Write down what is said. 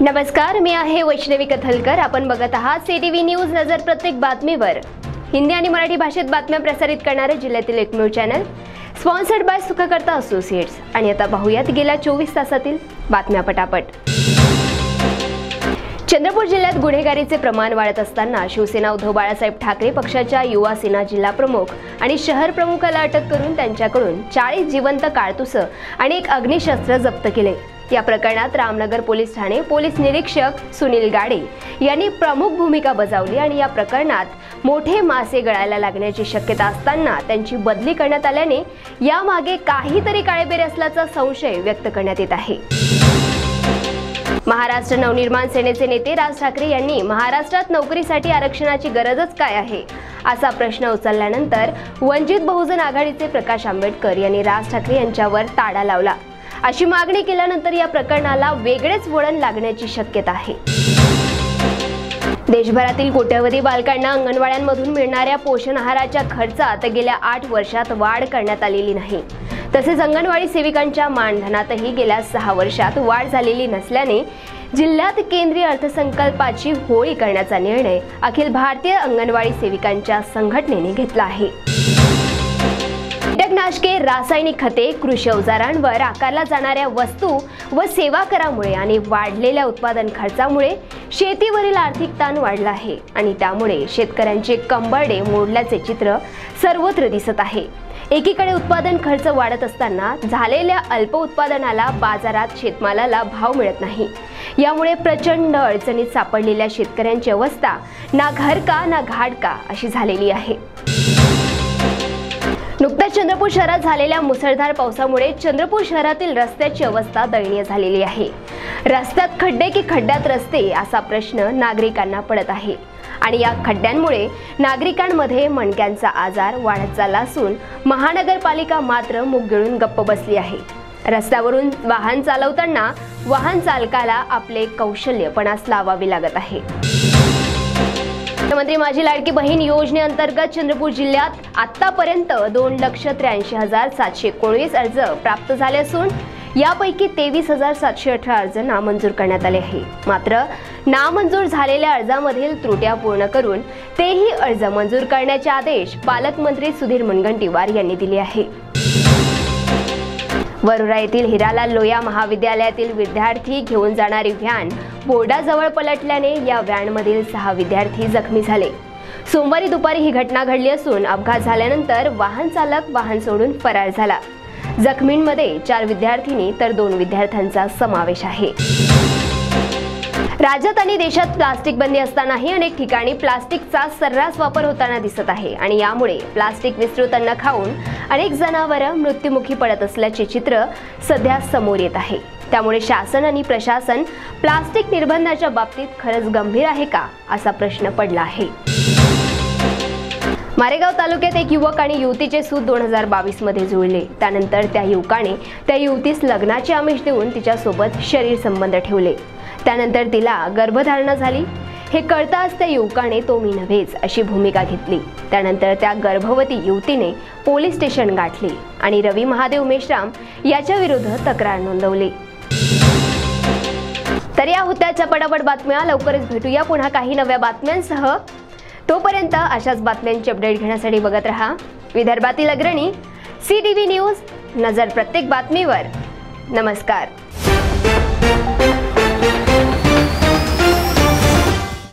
नमस्कार, मी आहे वैष्णवी कथलकर। आपण बघत आहात सीटीव्ही न्यूज नजर प्रत्येक बातमीवर। हिंदी आणि मराठी भाषेत बातम्या प्रसारित करणारे जिल्ह्यातील एकमेव channel, sponsored by Sukhkarta associates. आणि आता पाहूयात गेल्या 24 तासातील बातम्या पटापट। चंद्रपूर जिल्ह्यात गुन्हेगारीचे प्रमाण वाढत असताना शिवसेना उद्धव बाळासाहेब ठाकरे पक्षाच्या युवा सेना जिल्हा प्रमुख आणि शहर प्रमुखाला अटक करून त्यांच्याकडून 40 जिवंत कारतूस आणि एक अग्निशस्त्र जप्त केले। या प्रकरणात रामनगर पोलीस ठाणे पोलीस निरीक्षक सुनील गाडे यांनी प्रमुख भूमिका बजावली आणि या प्रकरणात मोठे मासे गळायला लागण्याची शक्यता असताना त्यांची बदली करण्यात आल्याने यामागे काहीतरी काळेबेरे असल्याचा संशय व्यक्त करण्यात येत आहे। महाराष्ट्र नवनिर्माण सेनेचे नेते राज ठाकरे यांनी महाराष्ट्रात नोकरीसाठी आरक्षणाची गरजच काय आहे असा प्रश्न उचलल्यानंतर वंचित बहुजन आघाडीचे प्रकाश आंबेडकर यांनी राज ठाकरे यांच्यावर ताडा लावला। अशी मागणी केल्यानंतर या प्रकरणाला वेगळेच वळण लागण्याची शक्यता आहे। देशभरातील कोट्यवधी बालकांना अंगणवाड्यांमधून मिळणाऱ्या पोषण आहाराच्या खर्चात गेल्या 8 वर्षात वाढ करण्यात आलेली नाही। तसेच अंगणवाडी सेविकांच्या मानधनातही गेल्या 6 वर्षात वाढ झालेली नसल्याने जिल्ह्यात केंद्रीय अर्थसंकल्पाची होळी करण्याचा निर्णय अखिल भारतीय अंगणवाडी सेविकांच्या संघटनेने घेतला आहे। कीटकनाशके, रासायनिक खते, कृषी अवजारांवर आकारला जाणाऱ्या वस्तू व सेवा करामुळे आणि वाढलेल्या उत्पादन खर्चामुळे शेतीवरील आर्थिक ताण वाढला आहे आणि त्यामुळे शेतकऱ्यांचे कंबरडे मोडल्याचे चित्र सर्वत्र दिसत आहे। एकीकडे उत्पादन खर्च वाढत असताना झालेल्या अल्प उत्पादनाला बाजारात शेतमालाला भाव मिळत नाही। यामुळे प्रचंड अडचणीत सापडलेल्या शेतकऱ्यांची अवस्था ना घर का ना घाट का अशी झालेली आहे। नुकत्याच चंद्रपूर शहरात झालेल्या मुसळधार पावसामुळे चंद्रपूर शहरातील रस्त्याची अवस्था दयनीय झालेली आहे। रस्त्यात खड्डे की खड्ड्यात रस्ते असा प्रश्न नागरिकांना पडत आहे आणि या खड्ड्यांमुळे नागरिकांमध्ये मणक्यांचा आजार वाढत चालला असून महानगरपालिका मात्र मुग गिळून गप्प बसली आहे। रस्त्यावरून वाहन चालवताना वाहन चालकाला आपले कौशल्य पणास लावावे लागत आहे। मुख्यमंत्री माझी लाडकी बहीण योजनेअंतर्गत चंद्रपूर जिल्ह्यात आतापर्यंत 2,83,719 अर्ज प्राप्त झाले असून यापैकी 23,718 अर्ज नामंजूर करण्यात आले आहे। मात्र नामंजूर झालेल्या अर्जामधील त्रुट्या पूर्ण करून तेही अर्ज मंजूर करण्याचे आदेश पालकमंत्री सुधीर मुनगंटीवार यांनी दिले आहे। वरोरा येथील हिरालाल लोहिया महाविद्यालयातील विद्यार्थी घेऊन जाणारी व्हॅन बोर्डाजवळ पलटल्याने या व्हॅनमधील 6 विद्यार्थी जखमी झाले। सोमवारी दुपारी ही घटना घडली असून अपघात झाल्यानंतर वाहन चालक वाहन सोडून फरार झाला। जखमींमध्ये 4 विद्यार्थिनी तर 2 विद्यार्थ्यांचा समावेश आहे। राज्यात आणि देशात प्लास्टिक बंदी असतानाही अनेक ठिकाणी प्लास्टिकचा सर्रास वापर होताना दिसत आहे आणि यामुळे प्लास्टिक विस्तृत अन्न खाऊन अनेक जनावरं मृत्युमुखी पडत असल्याचे चित्र सध्या समोर येत आहे। त्यामुळे शासन आणि प्रशासन प्लास्टिक निर्बंधाच्या बाबतीत खरंच गंभीर आहे का असा प्रश्न पडला आहे। मारेगाव तालुक्यात एक युवक आणि युवतीचे सूत 2022 मध्ये जुळले। त्यानंतर त्या युवकाने त्या युवतीस लग्नाचे आमिष देऊन तिच्यासोबत शरीर संबंध ठेवले। त्यानंतर तिला गर्भधारणा झाली। हे कळताच त्या युवकाने तो मी नव्हेच अशी भूमिका घेतली। त्यानंतर त्या गर्भवती युवतीने पोलीस स्टेशन गाठले आणि रवी महादेव मेश्राम याच्या विरुद्ध तक्रार नोंदवली। तर या होत्या चपटापट बातम्या। लवकरच भेटूया पुन्हा काही नव्या बातम्यांसह। तोपर्यंत अशाच बातम्यांचे अपडेट घेण्यासाठी बघत रहा विदर्भातील अग्रणी सीटीव्ही न्यूज, नजर प्रत्येक बातमीवर। नमस्कार।